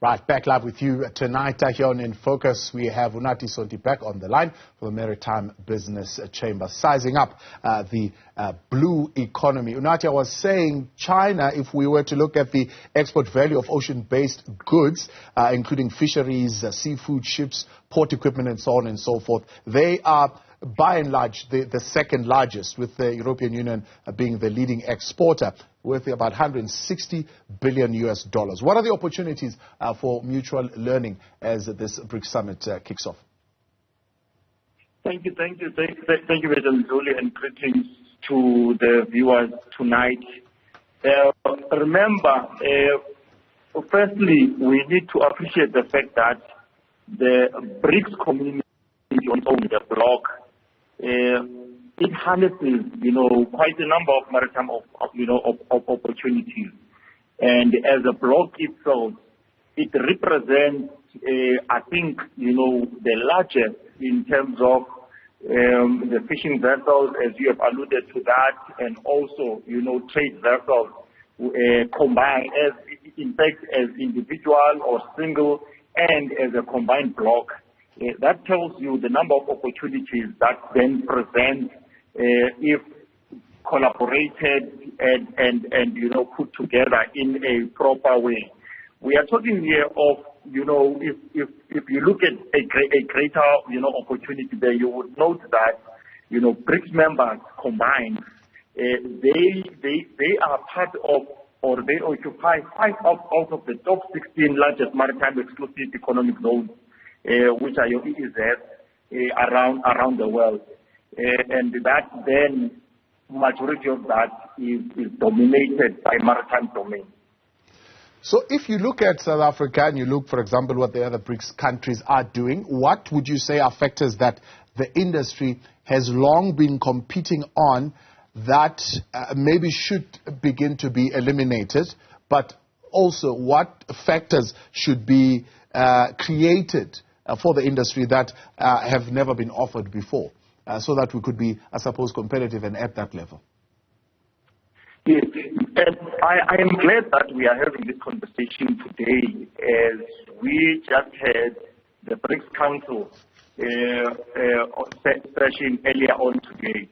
Right, back live with you tonight here on In Focus. We have Unathi Sonti back on the line for the Maritime Business Chamber, sizing up the blue economy. Unathi, I was saying China, if we were to look at the export value of ocean-based goods, including fisheries, seafood, ships, port equipment, and so on and so forth, they are by and large the second largest, with the European Union being the leading exporter, worth about $160 billion. What are the opportunities for mutual learning as this BRICS summit kicks off? Thank you, Mr. Mdluli, and greetings to the viewers tonight. Remember, firstly, we need to appreciate the fact that the BRICS community on the bloc, it harnesses, quite a number of maritime opportunities. And as a bloc itself, it represents, I think, the largest in terms of the fishing vessels, as you have alluded to that, and also, trade vessels combined, in fact, as individual or single and as a combined bloc. That tells you the number of opportunities that then present if collaborated and put together in a proper way. We are talking here of, if you look at a greater, opportunity there, you would note that, BRICS members combined, they are part of, or they occupy 5 out of the top 16 largest maritime exclusive economic zones, which are your EEZ, around the world. And that then, majority of that is dominated by maritime domain. So if you look at South Africa and you look, for example, what the other BRICS countries are doing, what would you say are factors that the industry has long been competing on that maybe should begin to be eliminated, but also what factors should be created for the industry that have never been offered before, so that we could be, I suppose, competitive and at that level? Yes, and I am glad that we are having this conversation today, as we just had the BRICS Council session earlier on today,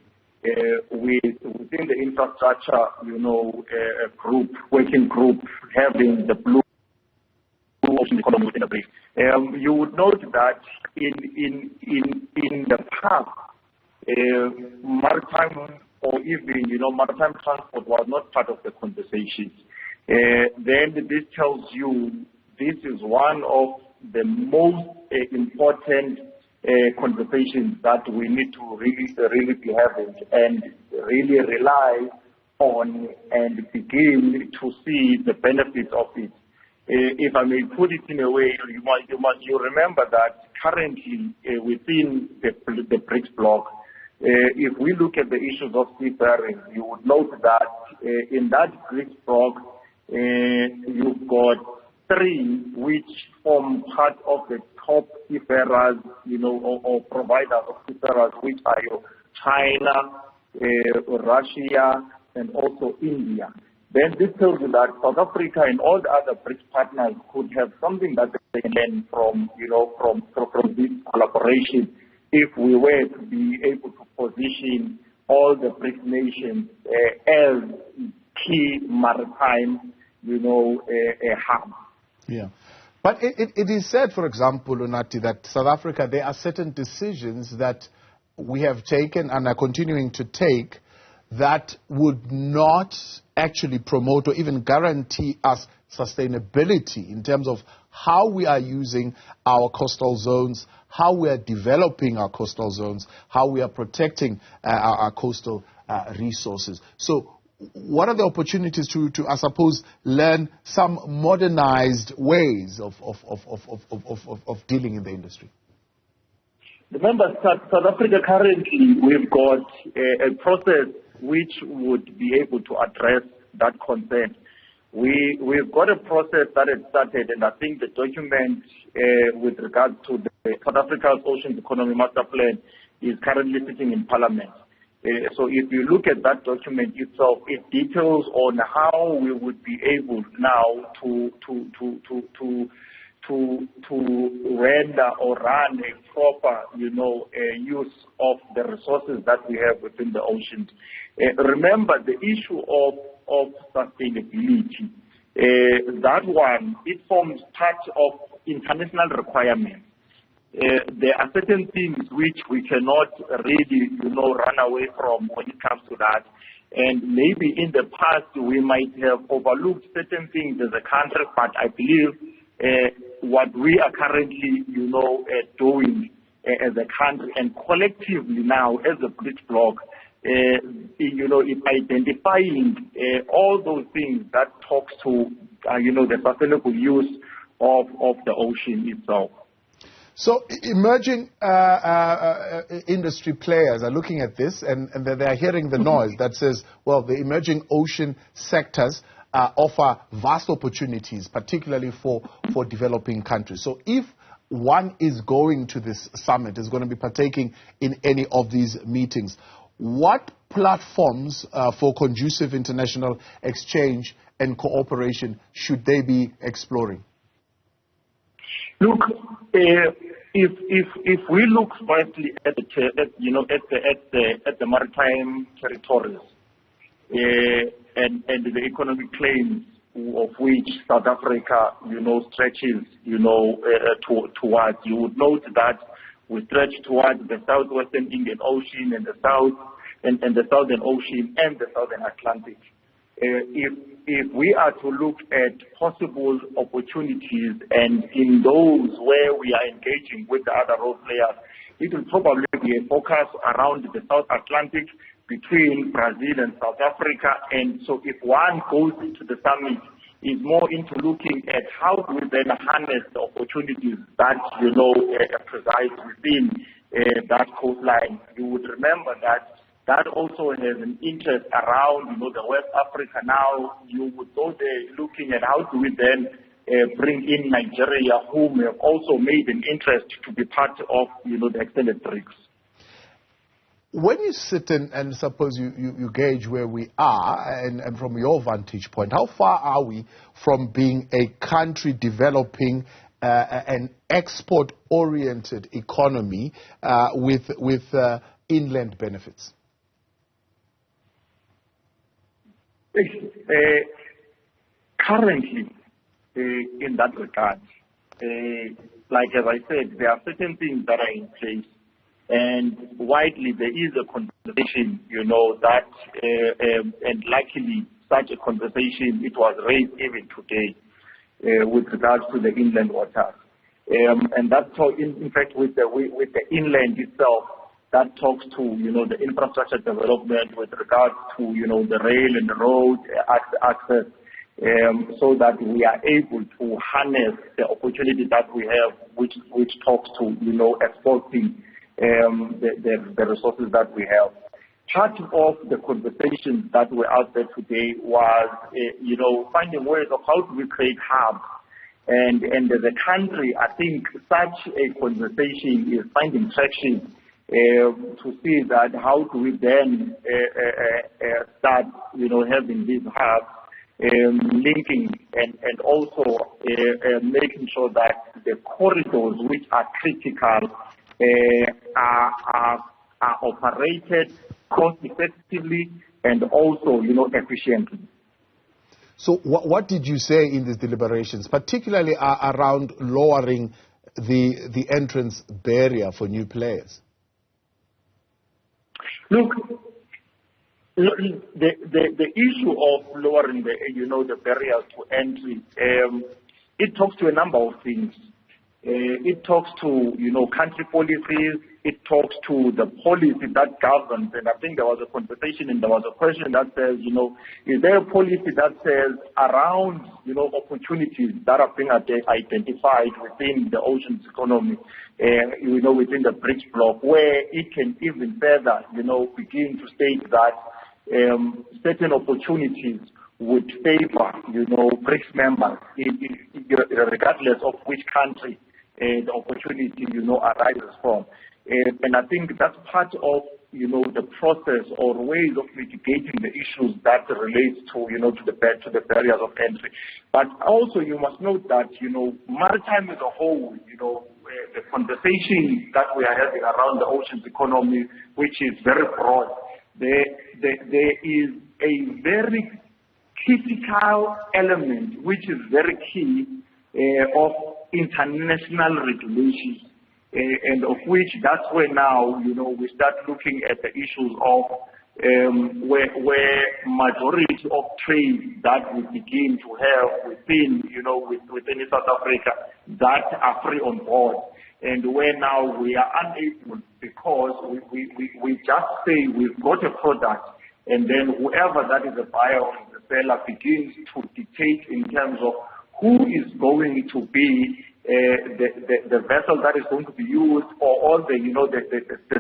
within the infrastructure, working group, having the blue ocean economy within the BRICS. You would note that in the past, maritime or even, maritime transport was not part of the conversation. Then this tells you this is one of the most important conversations that we need to really be having and really rely on and begin to see the benefits of it. If I may put it in a way, you remember that currently within the BRICS bloc, if we look at the issues of seafaring, you would note that in that BRICS bloc, you've got 3 which form part of the top seafarers, or providers of seafarers, which are China, Russia, and also India. Then this tells you that South Africa and all the other BRICS partners could have something that they can learn from this collaboration, if we were to be able to position all the BRICS nations as key maritime, hubs. Yeah. But it is said, for example, Unathi, that South Africa, there are certain decisions that we have taken and are continuing to take that would not actually promote or even guarantee us sustainability in terms of how we are using our coastal zones, how we are developing our coastal zones, how we are protecting our coastal resources. So what are the opportunities to, I suppose, learn some modernized ways of dealing in the industry? Remember, South Africa currently, we've got a process which would be able to address that concern. We've got a process that has started, and I think the document with regard to the South Africa's Ocean Economy Master Plan is currently sitting in Parliament. So if you look at that document itself, it details on how we would be able now to render or run a proper, use of the resources that we have within the oceans. Remember the issue of sustainability. That one, it forms part of international requirements. There are certain things which we cannot really, run away from when it comes to that. And maybe in the past we might have overlooked certain things as a country, but I believe what we are currently, doing as a country and collectively now as a BRICS bloc, it's identifying all those things that talks to, the sustainable use of the ocean itself. So emerging industry players are looking at this and they are hearing the noise that says, well, the emerging ocean sectors offer vast opportunities, particularly for developing countries. So if one is going to this summit, is going to be partaking in any of these meetings, what platforms for conducive international exchange and cooperation should they be exploring? Look, if we look firstly at the maritime territories and the economic claims of which South Africa stretches towards, you would note that we stretch towards the southwestern Indian Ocean and the Southern Ocean and the Southern Atlantic. If we are to look at possible opportunities and in those where we are engaging with the other role players, it will probably be a focus around the South Atlantic between Brazil and South Africa. And so if one goes into the summit, is more into looking at how do we then harness the opportunities that, preside within that coastline. You would remember that also has an interest around, the West Africa now. You would go there looking at how do we then bring in Nigeria, whom have also made an interest to be part of, the extended BRICS. When you sit and suppose you gauge where we are, and from your vantage point, how far are we from being a country developing an export-oriented economy with inland benefits? Currently, in that regard, like as I said, there are certain things that are in place, and widely there is a conversation, that, and luckily such a conversation, it was raised even today with regards to the inland waters, and that's how, in fact, with the inland itself. That talks to, the infrastructure development with regards to, the rail and the road access, so that we are able to harness the opportunity that we have, which talks to, exporting the resources that we have. Part of the conversations that were out there today was, finding ways of how do we create hubs. And as a country, I think such a conversation is finding traction. To see that how do we then start, having these hubs, linking and also making sure that the corridors which are critical are operated cost effectively and also, efficiently. So what did you say in these deliberations, particularly around lowering the entrance barrier for new players? Look, the issue of lowering the barriers to entry, it talks to a number of things. It talks to, country policies. It talks to the policy that governs. And I think there was a conversation and there was a question that says, is there a policy that says around, opportunities that are being identified within the ocean's economy, within the BRICS bloc, where it can even further, begin to state that certain opportunities would favor, BRICS members, regardless of which country the opportunity, arises from. And I think that's part of the process or ways of mitigating the issues that relates to, to the barriers of entry. But also you must note that, maritime as a whole, the conversation that we are having around the oceans economy, which is very broad, there is a very critical element, which is very key, of international regulations. And of which that's where now, we start looking at the issues of where majority of trade that we begin to have within, within South Africa that are free on board. And where now we are unable because we just say we've got a product and then whoever that is a buyer or the seller begins to dictate in terms of who is going to be the vessel that is going to be used, or all the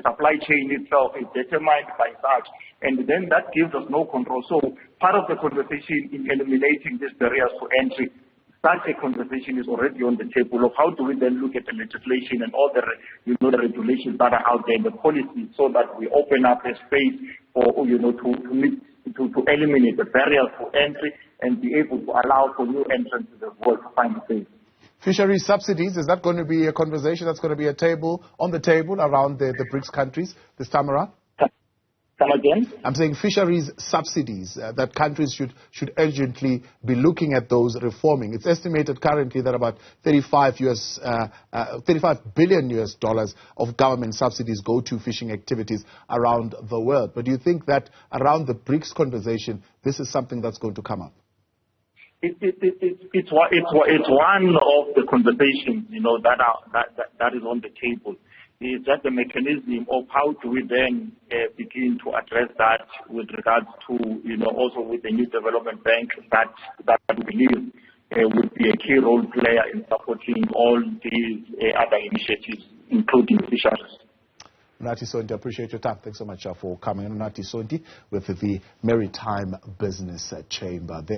supply chain itself is determined by such, and then that gives us no control. So part of the conversation in eliminating these barriers to entry, such a conversation is already on the table of how do we then look at the legislation and all the the regulations that are out there, the policy, so that we open up a space for to eliminate the barriers to entry and be able to allow for new entrants to the world to find a space. Fisheries subsidies, is that going to be a conversation that's going to be on the table around the BRICS countries this time around? Come again? I'm saying fisheries subsidies, that countries should urgently be looking at those reforming. It's estimated currently that about $35 billion of government subsidies go to fishing activities around the world. But do you think that around the BRICS conversation, this is something that's going to come up? It's one of the conversations, that is on the table. Is that the mechanism of how do we then begin to address that with regards to, also with the new development bank that we believe will be a key role player in supporting all these other initiatives, including fisheries. Unathi Sonti, I appreciate your time. Thanks so much for coming. Unathi Sonti with the Maritime Business Chamber.